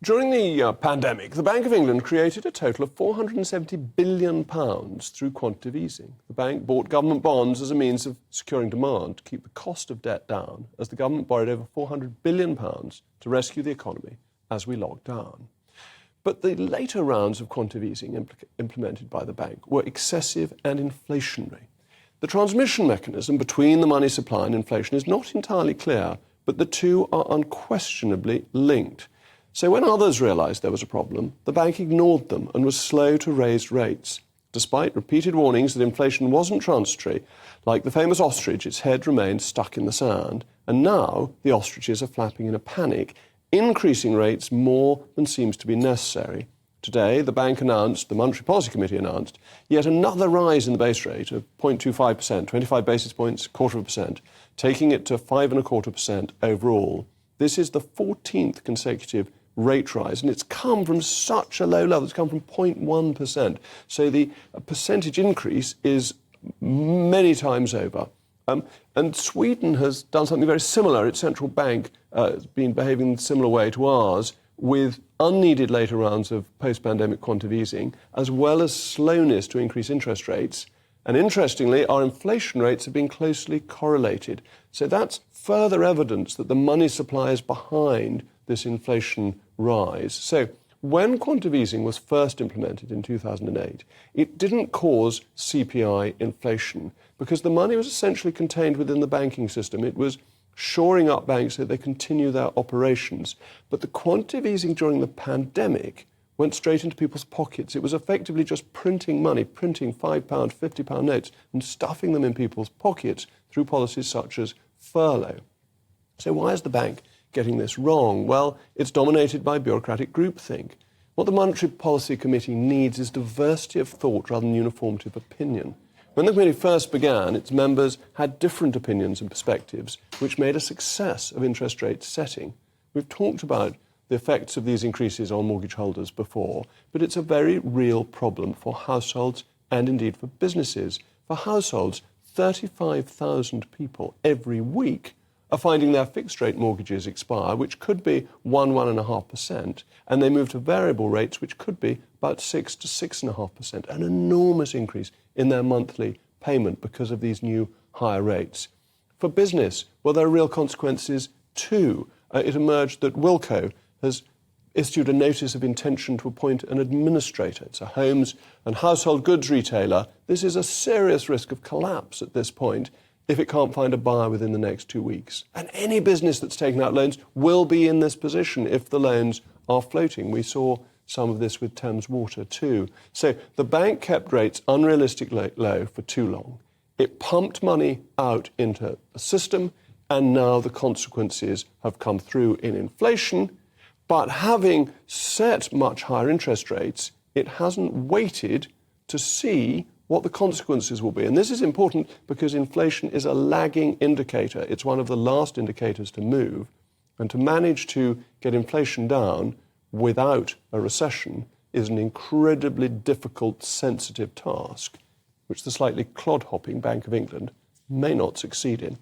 During the pandemic, the Bank of England created a total of £470 billion through quantitative easing. The bank bought government bonds as a means of securing demand to keep the cost of debt down, as the government borrowed over £400 billion to rescue the economy as we locked down. But the later rounds of quantitative easing implemented by the bank were excessive and inflationary. The transmission mechanism between the money supply and inflation is not entirely clear, but the two are unquestionably linked. So when others realised there was a problem, the bank ignored them and was slow to raise rates. Despite repeated warnings that inflation wasn't transitory, like the famous ostrich, its head remained stuck in the sand. And now the ostriches are flapping in a panic, increasing rates more than seems to be necessary. Today, the Monetary Policy Committee announced, yet another rise in the base rate of 0.25%, 25 basis points, 0.25%, taking it to 5.25% overall. This is the 14th consecutive rate rise, and it's come from such a low level. It's come from 0.1%. So the percentage increase is many times over. And Sweden has done something very similar. Its central bank has been behaving in a similar way to ours, with unneeded later rounds of post-pandemic quantitative easing, as well as slowness to increase interest rates. And interestingly, our inflation rates have been closely correlated. So that's further evidence that the money supply is behind this inflation rise. So when quantitative easing was first implemented in 2008, it didn't cause CPI inflation because the money was essentially contained within the banking system. It was shoring up banks so they continue their operations. But the quantitative easing during the pandemic went straight into people's pockets. It was effectively just printing money, printing £5, £50 notes and stuffing them in people's pockets through policies such as furlough. So why is the bank getting this wrong? Well, it's dominated by bureaucratic groupthink. What the Monetary Policy Committee needs is diversity of thought rather than uniformity of opinion. When the committee first began, its members had different opinions and perspectives, which made a success of interest rate setting. We've talked about the effects of these increases on mortgage holders before, but it's a very real problem for households and indeed for businesses. For households, 35,000 people every week are finding their fixed-rate mortgages expire, which could be 1.5%, and they move to variable rates, which could be about 6 to 6.5%, an enormous increase in their monthly payment because of these new higher rates. For business, well, there are real consequences too. It emerged that Wilko has issued a notice of intention to appoint an administrator. It's a homes and household goods retailer. This is a serious risk of collapse at this point if it can't find a buyer within the next 2 weeks. And any business that's taken out loans will be in this position if the loans are floating. We saw some of this with Thames Water too. So the bank kept rates unrealistically low for too long. It pumped money out into the system, and now the consequences have come through in inflation. But having set much higher interest rates, it hasn't waited to see what the consequences will be. And this is important because inflation is a lagging indicator. It's one of the last indicators to move. And to manage to get inflation down without a recession is an incredibly difficult, sensitive task, which the slightly clod-hopping Bank of England may not succeed in.